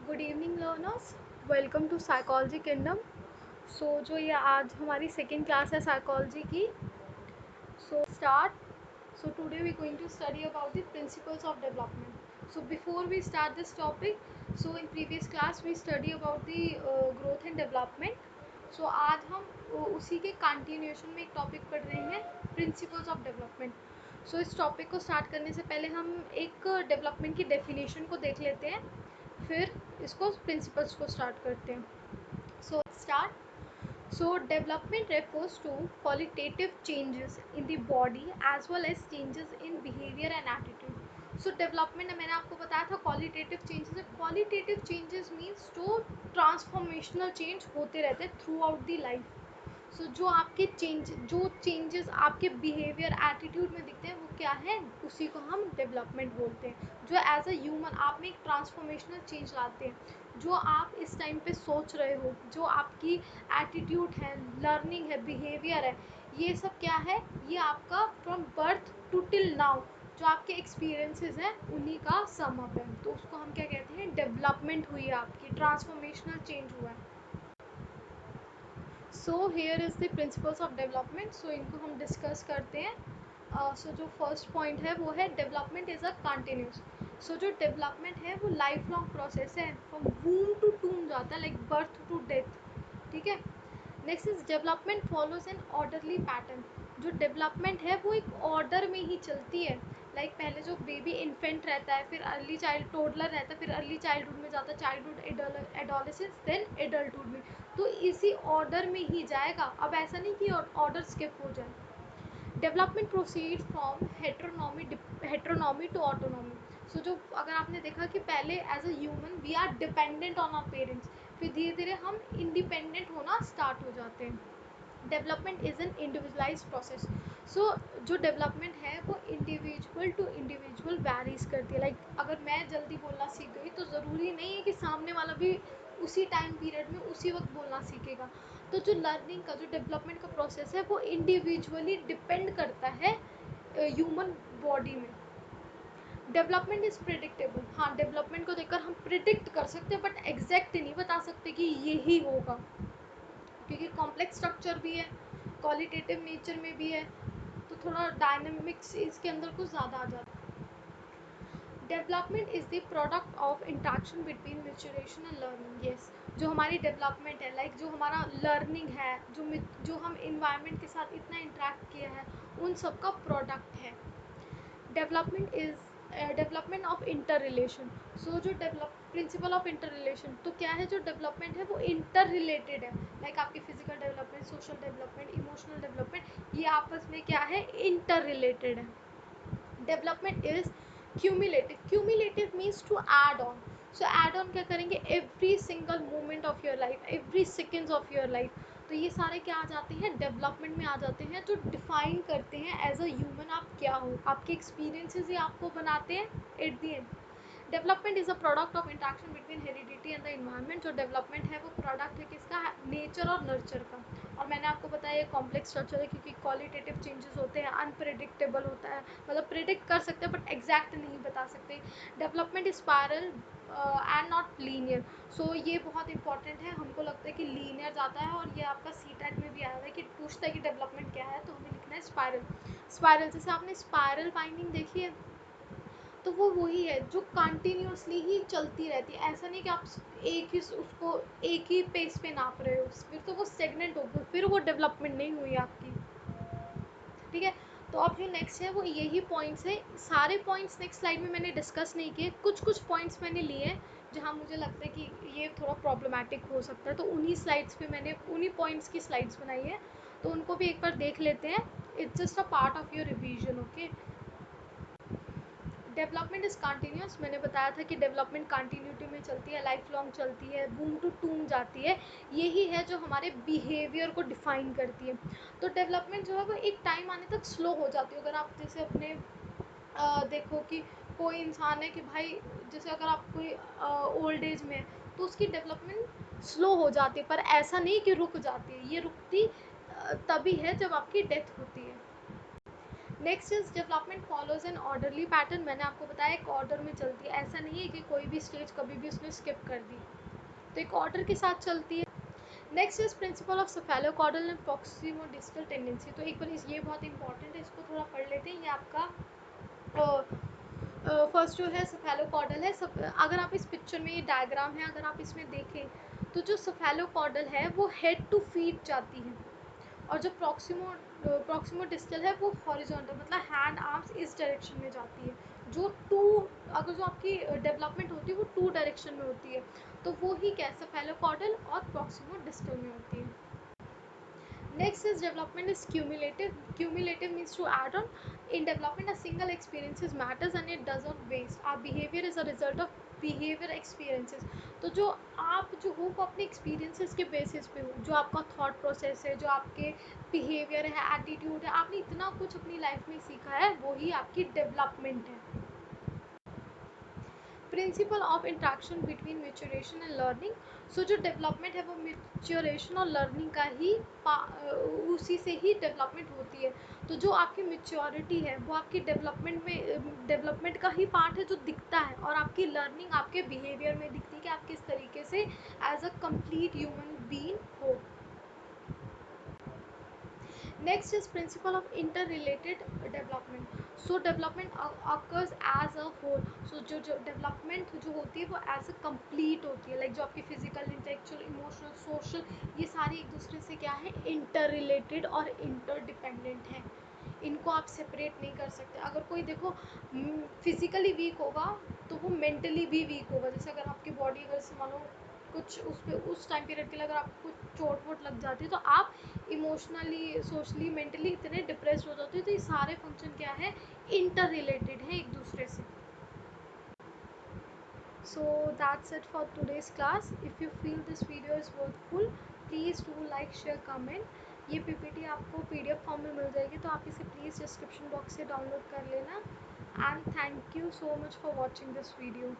Good evening learners, welcome to psychology kingdom. जो ये आज हमारी सेकेंड क्लास है साइकोलॉजी की। So today we going to study about the principles of development. So before we start this topic, so in previous class we study about the growth and development. So आज हम उसी के continuation में एक topic पढ़ रहे हैं, principles of development. सो इस टॉपिक को स्टार्ट करने से पहले हम एक डेवलपमेंट की डेफिनेशन को देख लेते हैं, फिर इसको प्रिंसिपल्स को स्टार्ट करते हैं। So development refers to qualitative changes in the body as well as changes in behavior and attitude. So development मैंने आपको बताया था qualitative changes है। qualitative changes means जो transformational change होते रहते हैं throughout the life. जो चेंजेस आपके बिहेवियर एटीट्यूड में दिखते हैं वो क्या है, उसी को हम डेवलपमेंट बोलते हैं। जो एज अ ह्यूमन आप में एक ट्रांसफॉर्मेशनल चेंज लाते हैं, जो आप इस टाइम पे सोच रहे हो, जो आपकी एटीट्यूड है, लर्निंग है, बिहेवियर है, ये सब क्या है, ये आपका from birth to till now जो आपके एक्सपीरियंसेस हैं उन्हीं का सम अप है। तो उसको हम क्या कहते हैं, डेवलपमेंट हुई है, आपकी ट्रांसफॉर्मेशनल चेंज हुआ है। So here is the principles of development. So इनको हम डिस्कस करते हैं। जो फर्स्ट पॉइंट है वो है डेवलपमेंट इज़ अ कंटिन्यूस। जो डेवलपमेंट है वो लाइफ लॉन्ग प्रोसेस है, फ्रॉम वूम टू टूम जाता है, लाइक बर्थ टू डेथ। ठीक है। Next is development follows an orderly pattern. जो डेवलपमेंट है वो एक ऑर्डर में ही चलती है। लाइक पहले जो बेबी इन्फेंट रहता है, फिर अर्ली चाइल्ड टोडलर रहता है, फिर अर्ली चाइल्डहुड में जाता है, चाइल्डहुड एडोलेसेंस, देन एडल्टहुड में। तो इसी ऑर्डर में ही जाएगा। अब ऐसा नहीं कि ऑर्डर स्किप हो जाए। Development proceed from heteronomy to autonomy. जो अगर आपने देखा कि पहले as a human we are dependent on our parents, फिर धीरे धीरे हम इंडिपेंडेंट होना स्टार्ट हो जाते हैं। Development is an individualise process. जो डेवलपमेंट है वो इंडिविजुअल टू इंडिविजुअल वैरीज करती है। लाइक अगर मैं जल्दी बोलना सीख गई तो ज़रूरी नहीं है कि सामने वाला भी उसी टाइम पीरियड में उसी वक्त बोलना सीखेगा। तो जो लर्निंग का, जो डेवलपमेंट का प्रोसेस है वो इंडिविजुअली डिपेंड करता है ह्यूमन बॉडी में। Development is predictable. हाँ, डेवलपमेंट को देखकर हम प्रिडिक्ट कर सकते हैं, बट एग्जैक्ट नहीं बता सकते कि यही होगा, क्योंकि कॉम्प्लेक्स स्ट्रक्चर भी है, क्वालिटेटिव नेचर में भी है, तो थोड़ा डायनेमिक्स इसके अंदर कुछ ज़्यादा आ जाता है। Development is the product of interaction between maturation and learning. Yes, जो हमारी डेवलपमेंट है, लाइक जो हमारा लर्निंग है, जो हम इन्वायरमेंट के साथ इतना इंट्रैक्ट किया है, उन सब का प्रोडक्ट है। Development of inter relation. जो प्रिंसिपल ऑफ इंटर रिलेशन, तो क्या है, जो डेवलपमेंट है वो इंटर रिलेटेड है। लाइक आपकी physical development, social development, emotional development, ये आपस में क्या है, इंटर रिलेटेड है। Development is cumulative means to add on. Add on क्या करेंगे, every single moment of your life, every seconds of your life. तो ये सारे क्या आ जाते हैं, डेवलपमेंट में आ जाते हैं, जो डिफाइन करते हैं एज अ ह्यूमन आप क्या हो। आपके एक्सपीरियंसेस ही आपको बनाते हैं at the end. Development is a product of interaction between heredity and the environment. जो डेवलपमेंट है वो प्रोडक्ट है किसका, नेचर और नर्चर का। और मैंने आपको बताया ये कॉम्प्लेक्स स्ट्रक्चर है, क्योंकि क्वालिटेटिव चेंजेस होते हैं, अनप्रिडिक्टेबल होता है, मतलब प्रिडिक्ट कर सकते हैं बट एग्जैक्ट नहीं बता सकते। Development spiral and not linear. ये बहुत इंपॉर्टेंट है। हमको लगता है कि लीनियर जाता है, और ये आपका सीटेट में भी आया हुआ है कि पूछता है कि डेवलपमेंट क्या है, तो हमें लिखना है स्पायरल। जैसे आपने स्पायरल बाइंडिंग देखी है, तो वो वही है जो कंटिन्यूसली ही चलती रहती है। ऐसा नहीं कि आप एक ही पेस पे नाप रहे हो, फिर तो वो स्टेगनेंट होगी, फिर वो डेवलपमेंट नहीं हुई आपकी। ठीक है। तो अब जो नेक्स्ट है वो यही पॉइंट्स है। सारे पॉइंट्स नेक्स्ट स्लाइड में मैंने डिस्कस नहीं किए, कुछ पॉइंट्स मैंने लिए जहाँ मुझे लगता है कि ये थोड़ा प्रॉब्लमैटिक हो सकता है, तो उन्हीं स्लाइड्स पे मैंने उन्हीं पॉइंट्स की स्लाइड्स बनाई है, तो उनको भी एक बार देख लेते हैं। It's just a part of your revision. Okay. Development is continuous. मैंने बताया था कि डेवलपमेंट कंटिन्यूटी में चलती है, लाइफ लॉन्ग चलती है, बूम टू टूम जाती है। यही है जो हमारे बिहेवियर को डिफाइन करती है। तो डेवलपमेंट जो है वो एक टाइम आने तक स्लो हो जाती है। अगर आप जैसे अपने देखो कि कोई इंसान है कि भाई, जैसे अगर आप कोई ओल्ड एज में है, तो उसकी डेवलपमेंट स्लो हो जाती है, पर ऐसा नहीं कि रुक जाती है। ये रुकती तभी है जब आपकी डेथ होती है। Next is development follows an orderly pattern. मैंने आपको बताया एक ऑर्डर में चलती है, ऐसा नहीं है कि कोई भी स्टेज कभी भी उसने स्किप कर दी, तो एक ऑर्डर के साथ चलती है. Next is principle of cephalocaudal and proximodistal tendency. तो एक बार ये बहुत इंपॉर्टेंट है, इसको थोड़ा पढ़ लेते हैं. ये आपका फर्स्ट जो है सेफेलोकॉर्डल है. सब अगर आप इस पिक्चर में, ये डायग्राम है, अगर आप इसमें देखें तो जो सेफेलोकॉर्डल है वो हेड टू फीट जाती है, और जो प्रॉक्सिमोडिस्टल है वो हॉरिजॉन्टल, मतलब हैंड आर्म्स इस डायरेक्शन में जाती है. जो टू, अगर जो आपकी डेवलपमेंट होती है वो टू डायरेक्शन में होती है, तो वो ही क्या सेफेलोकॉर्डल और प्रॉक्सिमोडिस्टल में होती है. Next is development is cumulative. Cumulative means to add on. In development, a single experiences matters and it does not waste. Our behavior is a result of behavior experiences. तो जो आप जो हो वो अपने experiences के basis पे हो, जो आपका thought process है, जो आपके behavior है, attitude है, आपने इतना कुछ अपनी life में सीखा है, वो ही आपकी development है. Principle of interaction between maturation and learning. So जो डेवलपमेंट है वो मैच्योरेशन और लर्निंग का ही उसी से ही डेवलपमेंट होती है. तो जो आपकी मैच्योरिटी है वो आपकी डेवलपमेंट में, डेवलपमेंट का ही पार्ट है जो दिखता है, और आपकी लर्निंग आपके बिहेवियर में दिखती है कि आप किस तरीके से as a complete human being हो. Next is principle of interrelated development. So development occurs as a whole. So जो development जो होती है वो as a complete होती है, like जो आपकी physical, intellectual, emotional, social, ये सारी एक दूसरे से क्या है, interrelated और interdependent है. इनको आप सेपरेट नहीं कर सकते. अगर कोई देखो फिजिकली वीक होगा तो वो मेंटली भी वीक होगा. जैसे अगर आपकी बॉडी, अगर से मानो कुछ उस पे उस टाइम पीरियड के लिए अगर आपको कुछ चोट वोट लग जाती है तो आप इमोशनली, सोशली, मेंटली इतने डिप्रेस हो जाते हो. तो ये सारे फंक्शन क्या है, इंटर रिलेटेड है एक दूसरे से. So that's it for today's class. If you feel this video is worthful, please do like, share, comment. ये पीपीटी आपको पीडीएफ फॉर्म में मिल जाएगी, तो आप इसे प्लीज़ डिस्क्रिप्शन बॉक्स से डाउनलोड कर लेना. And thank you so much for watching this video.